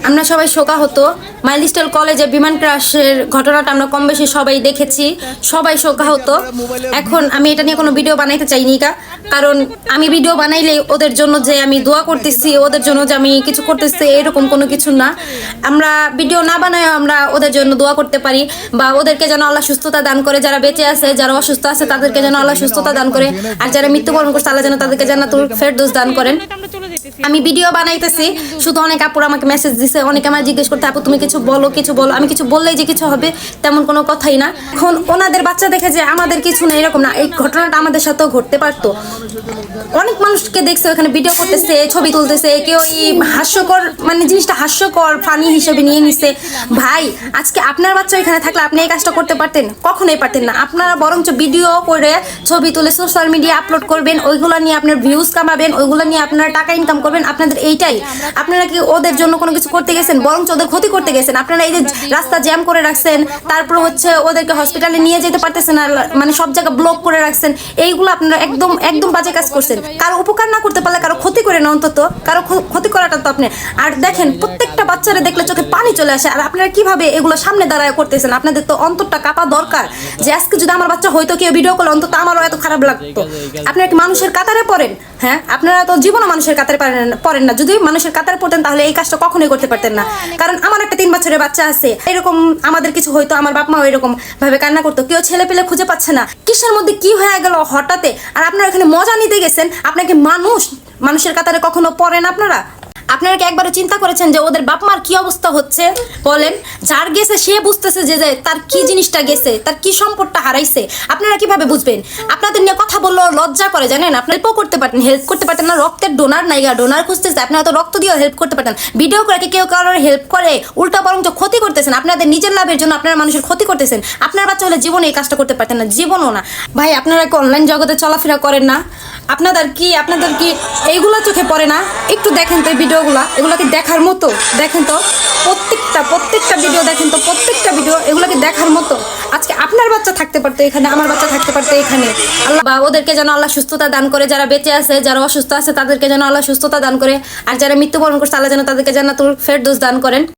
আমরা সবাই শোকাহত। মাইলস্টাইল কলেজে বিমান ক্রাশের ঘটনাটা আমরা কম বেশি সবাই দেখেছি, সবাই শোকাহত। এখন আমি এটা নিয়ে কোনো ভিডিও বানাইতে চাইনি, কারণ আমি ভিডিও বানাইলে ওদের জন্য যে আমি দোয়া করতেছি, ওদের জন্য যে আমি কিছু করতেছি, এরকম কোনো কিছু না। আমরা ভিডিও না বানায় আমরা ওদের জন্য দোয়া করতে পারি, বা ওদেরকে যেন আল্লাহ সুস্থতা দান করে। যারা বেঁচে আছে, যারা অসুস্থ আছে, তাদেরকে যেন আল্লাহ সুস্থতা দান করে। আর যারা মৃত্যুবরণ করছে, আল্লাহ যেন তাদেরকে জান্নাতুল ফেরদৌস দান করেন। আমি ভিডিও বানাইতেছি, শুধু অনেক আপুরা আমাকে মেসেজ দিছে, অনেকে আমার জিজ্ঞেস করতে, আপু তুমি কিছু বলো, কিছু বলো। আমি কিছু বললেই যে কিছু হবে তেমন কোনো কথাই না। এখন ওনাদের বাচ্চা দেখে যে আমাদের কিছু না, এরকম না। এই ঘটনাটা আমাদের সাথেও ঘটতে পারতো। অনেক মানুষকে দেখছে ওখানে ভিডিও করতেছে, ছবি তুলতেছে, কেউ হাস্যকর, মানে জিনিসটা হাস্যকর ফানি হিসেবে নিয়ে নিছে। ভাই, আজকে আপনার বাচ্চা এখানে থাকলে আপনি এই কাজটা করতে পারতেন? কখনোই পারতেন না। আপনারা বরঞ্চ ভিডিও করে ছবি তুলে সোশ্যাল মিডিয়া আপলোড করবেন, ওইগুলো নিয়ে আপনার ভিউজ কামাবেন, ওইগুলো নিয়ে আপনারা টাকা ইনকাম করবেন। আপনাদের এইটাই। আপনারা কি ওদের জন্য কোনো কিছু করতে গেছেন? বরঞ্চ ওদের ক্ষতি করতে গেছেন। আপনারা এই যে রাস্তা জ্যাম করে রাখছেন, তারপর হচ্ছে ওদেরকে হসপিটালে নিয়ে যেতে পারতেছেন না, মানে সব জায়গা ব্লক করে রাখছেন। এইগুলো আপনারা একদম একদম বাজে কাজ করছেন। কারো উপকার না করতে পারলে কারো ক্ষতি করে না, অন্তত কারো ক্ষতি করাটা তো আপনি। আর দেখেন, প্রত্যেকটা বাচ্চারা দেখলে চোখে পানি চলে আসে। আর আপনারা কিভাবে এগুলো সামনে দাঁড়ায় করতেছেন? আপনাদের তো অন্তরটা কাঁপা দরকার, যে আজকে যদি আমার বাচ্চা হয়তো কেউ ভিডিও করলে অন্তত আমারও এত খারাপ লাগতো। আপনারা কি মানুষের কাতারে পড়েন? হ্যাঁ, আপনারা তো জীবনও মানুষের কাতারে পড়েন না। যদি মানুষের কাতারে পড়তেন তাহলে এই কাজটা কখনোই করতে পারতেন না। কারণ আমার একটা 3 বছরের বাচ্চা আছে, এরকম আমাদের কিছু হয়তো আমার বাপ মাও এরকম ভাবে কান্না করতো। কেউ ছেলে পেলে খুঁজে পাচ্ছে না, কিসের মধ্যে কি হয়ে গেল হঠাৎ। আর আপনারা এখানে মজা নিতে গেছেন। আপনাকে মানুষের কাতারে কখনো পড়েন আপনারা? আপনারা কি একবারও চিন্তা করেছেন যে ওদের বাপ মার কি অবস্থা হচ্ছে? বলেন, যার গেছে সে বুঝতেছে যে তার কি জিনিসটা গেছে, তার কি সম্পদটা হারাইছে। আপনারা কিভাবে বুঝবেন? আপনাদের নিয়ে কথা বললেও লজ্জা করে, জানেন? আপনি হেল্পও করতে পারতেন, হেল্প করতে পারতেন না। রক্তের ডোনার নাইগা, ডোনার খুঁজতেছে, আপনারা তো রক্ত দিয়েও হেল্প করতে পারতেন। ভিডিও করে কি কেউ কারোর হেল্প করে? উল্টা বরং তো ক্ষতি করতেছেন। আপনাদের নিজের লাভের জন্য আপনারা মানুষের ক্ষতি করতেছেন। আপনার বাচ্চা হলে জীবনে এই কাজটা করতে পারতেন না, জীবনও না। ভাই, আপনারা কি অনলাইন জগতে চলাফেরা করেন না? আপনাদের কি এইগুলা চোখে পড়ে না? একটু দেখেন তো এই ভিডিওগুলা, এগুলো কি দেখার মতো? দেখেন তো প্রত্যেকটা ভিডিও দেখেন তো, প্রত্যেকটা ভিডিও এগুলো কি দেখার মতো? আজকে আপনার বাচ্চা থাকতে পারতো এখানে, আমার বাচ্চা থাকতে পারতো এখানে। আল্লাহ বা ওদেরকে যেন আল্লাহ সুস্থতা দান করে। যারা বেঁচে আছে, যারা অসুস্থ আছে, তাদেরকে যেন আল্লাহ সুস্থতা দান করে। আর যারা মৃত্যুবরণ করছে, আল্লাহ যেন তাদেরকে জান্নাতুল ফেরদৌস দান করেন।